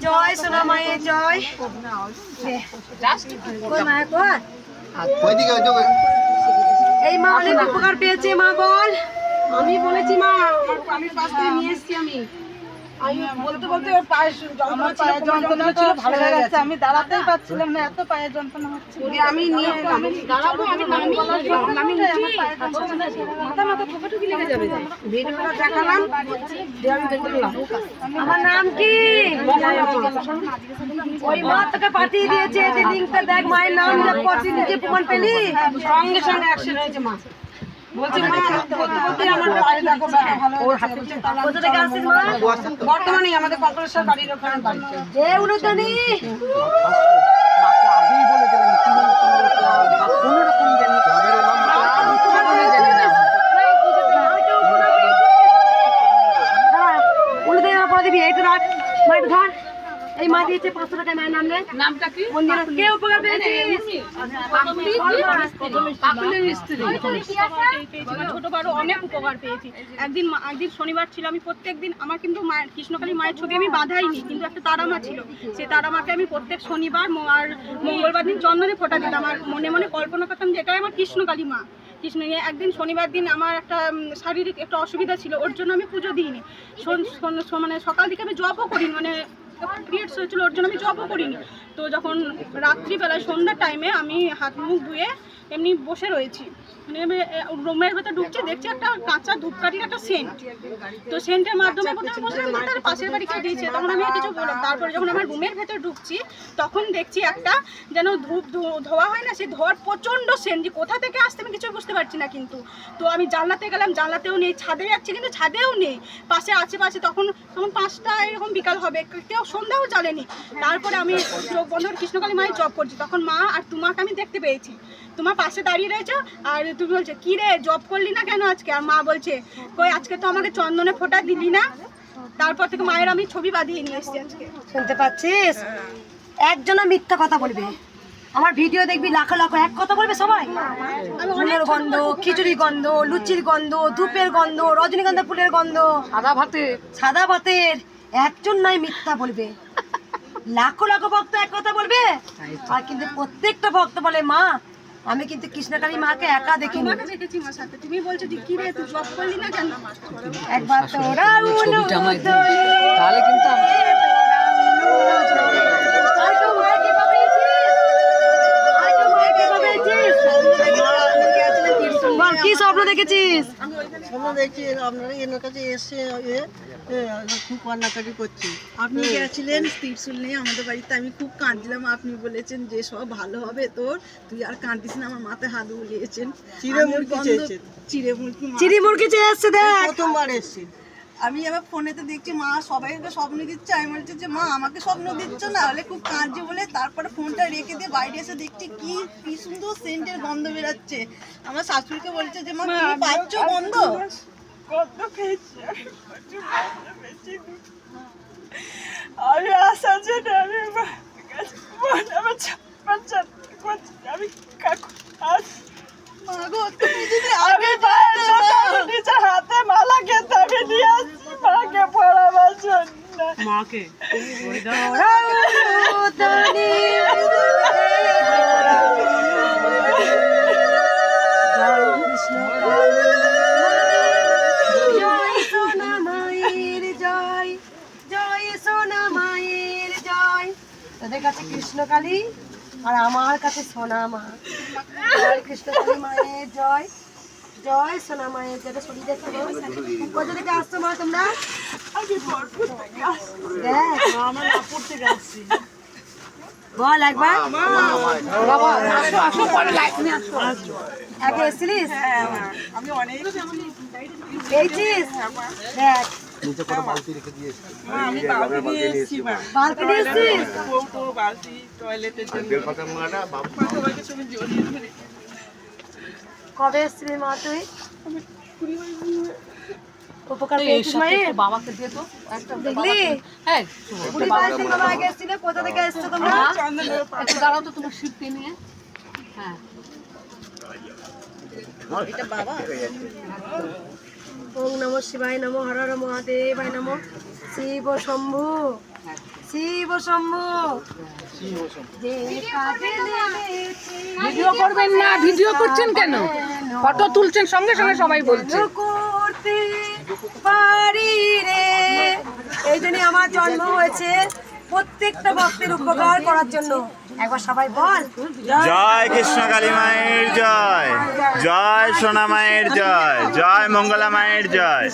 জয় সোনা মায়ের জয়। এই মা অনেক উপকার পেয়েছে। মা বল। আমি বলেছি মা, আমি পাশ থেকে নিয়ে এসছি। আমি বলতে বলতে ওর পায়ের যন্ত্রণা ছিল, ভালো হয়ে গেছে। আমি দাঁড়াতেই পারছিলাম না, এত পায়ের যন্ত্রণা হচ্ছে। আমি নিয়ে দাঁড়াবো, আমি মাথা মাথা ঠোকাঠুকি লেগে যাবে। ভিডিওটা দেখালাম। আমার নাম কি? ওই মা তোকে পাঠিয়ে দিয়েছে যে লিঙ্কটা দেখ, মায়ের নাম দেখ, কত নিজে প্রমাণ পেলি। সঙ্গে সঙ্গে অ্যাকশন হয়েছে। মা বলছে মা আমার পায়ে দেখো ভালো কোথা থেকে আসছিস মা? বর্তমানে আমাদের কল্পনার বাড়ির ওখানে বাড়ি। যে উনুদানি আগেই বলে দিলেন কোনো রকম জানি উনুদানি পরে দিবি। এইটা রাখ মাইট ধর। এই মা দিয়েছে 500 টাকা। মায়ের নাম নেই। নামটা কি? মন্দিরে কে উপকার পেয়েছিস? ছোট বড় অনেক উপকার পেয়েছি। একদিন শনিবার ছিল, আমি প্রত্যেকদিন আমার কিন্তু মায়ের কৃষ্ণকালী মায়ের ছবি আমি বাঁধাইনি, কিন্তু একটা তারামা ছিল। সেই তারামাকে আমি প্রত্যেক শনিবার আর মঙ্গলবার দিন চন্দনে ফোঁটা দিতাম। আর মনে মনে কল্পনা করতাম যে এটাই আমার কৃষ্ণকালী মা। কৃষ্ণ একদিন শনিবার দিন আমার একটা শারীরিক একটা অসুবিধা ছিল, ওর জন্য আমি পুজো দিইনি। মানে সকাল দিকে আমি জবও করিনি, মানে পিরিয়ডস হয়েছিল, ওর জন্য আমি জবও করিনি। তো যখন রাত্রিবেলায় সন্ধ্যার টাইমে আমি হাত মুখ ধুয়ে এমনি বসে রয়েছি, মানে রুমের ভেতরে ঢুকছি, দেখছি একটা কাঁচা ধূপকাঠির একটা সেন্ট। তো সেন্টের মাধ্যমে প্রথমে বললাম তার পাশের বাড়িকে দিয়েছে, তখন আমি কিছু বললাম। তারপরে যখন আমার রুমের ভেতরে ঢুকছি তখন দেখছি একটা যেন ধূপ ধোয়া হয় না, সেই ধোয়ার প্রচণ্ড সেন্ট, যে কোথা থেকে আসতে আমি কিছু বুঝতে পারছি না। কিন্তু তো আমি জানলাতে গেলাম, জানলাতেও নেই। ছাদে যাচ্ছি কিন্তু ছাদেও নেই। পাশে আশেপাশে তখন 5টা এরকম বিকাল হবে, কেউ সন্ধ্যাও জ্বালেনি। তারপরে আমি চোখ বন্ধ করে কৃষ্ণকালী মায়ের জব করছি, তখন মা আর তোমাকে আমি দেখতে পেয়েছি। তোমার পাশে দাঁড়িয়ে রয়েছে আর তুমি বলছো কি রে জব করলি না কেন আজকে? আর মা বলছে কই আজকে তো আমাকে চন্দনে ফোঁটা দিলি না। তারপর থেকে মায়ের আমি ছবি বাঁধিয়ে নিয়ে এসেছি আজকে। শুনতে পাচ্ছিস? একজন মিথ্যা কথা বলবে, আমার ভিডিও দেখবি লাখো লাখো এক কথা বলবে সবাই। ফুলের গন্ধ, খিচুড়ি গন্ধ, লুচির গন্ধ, ধূপের গন্ধ, রজনীগন্ধা ফুলের গন্ধ, সাদা ভাতের। একজন নয় মিথ্যা বলবে, লাখো লাখো ভক্ত এক কথা বলবে। আর কিন্তু প্রত্যেকটা ভক্ত বলে মা আমি কিন্তু কৃষ্ণকালী মাকে একা দেখিনি। দেখেছি মার সাথে। তুমি বলছো যে কি রে তুই জব করলি না কেন? একবার তোরা তাহলে কিন্তু কি স্বপ্ন দেখেছিস? স্বপ্ন দেখছি আপনারা এনার কাছে এসে খুব কান্নাকাটি করছি। আপনি গেছিলেন ত্রিশূল নিয়ে আমাদের বাড়িতে, আমি খুব কাঁদছিলাম। আপনি বলেছেন যে সব ভালো হবে তোর, তুই আর কাঁদিস না। আমার মাথায় হাত বুলিয়েছেন, চিড়ি মুরগি চেয়ে এসছে। দেখ প্রথমবার এসছি আমি আবার ফোনেতে দেখছি মা সবাইকে স্বপ্ন দিচ্ছে। আমি বলছি যে মা আমাকে স্বপ্ন দিচ্ছ না, হলে খুব কাঁদছে বলে। তারপরে ফোনটা রেখে দিয়ে বাইরে এসে দেখছি কি সুন্দর সেন্টের গন্ধ বেরাচ্ছে। আমার শাশুড়িকে বলছে যে মা তুমি পাচ্ছ গন্ধ? আমি আশা যে আমি নিজের হাতে মালা খেতে আমি নিয়ে আসছি মাকে পড়াবার জন্য। মাকে জয় সোনা মায়ের জয়, জয় সোনা মায়ের জয়। তোদের কাছে কৃষ্ণকালী আর আমার কাছে সোনা মা। জয় কৃষ্ণকালী মায়ের জয়, জয় সোনা মায়ের জয়। শরীর দেখতে কোথা থেকে আসছো মা তোমরা? বল একবার। আগে এসেছিলিস? আমি অনেক পেয়েছিস? দেখ নিচে করে বালতি রেখে দিয়ে এসছি। আমি বালতি নিয়ে এসেছি মা। বালতি নিয়ে এসেছিস? কৌটো বালতি টয়লেটের জন্য সবাইকে ছবি জড়িয়ে ধরে। কবে এসেছিলি মা তুই? উপকার পেয়েছিস মায়ের? বাবাকে দিয়ে তো একটা দেখলি? হ্যাঁ বুড়ি বাড়ি থেকে বাবা আগে এসেছিল। কোথা থেকে এসছো তোমরা? একটু দাঁড়াও তো তোমার শিবকে নিয়ে। হ্যাঁ এটা বাবা। ওম নমঃ শিবায় নমঃ, হর হর মহাদেবায় নমঃ, শিব শম্ভু। শিব শম্ভু যে কাজে নেমেছি ভিডিও করবেন না, ভিডিও করছেন কেন? ফটো তুলছেন সঙ্গে সঙ্গে সবাই বলছে। করতে পারি রে, এই জন্য আমার জন্ম হয়েছে প্রত্যেকটা ভক্তের উপকার করার জন্য। একবার সবাই বল, জয় কৃষ্ণ কালী মায়ের জয়, জয় সোনা মায়ের জয়, জয় মঙ্গলা মায়ের জয়।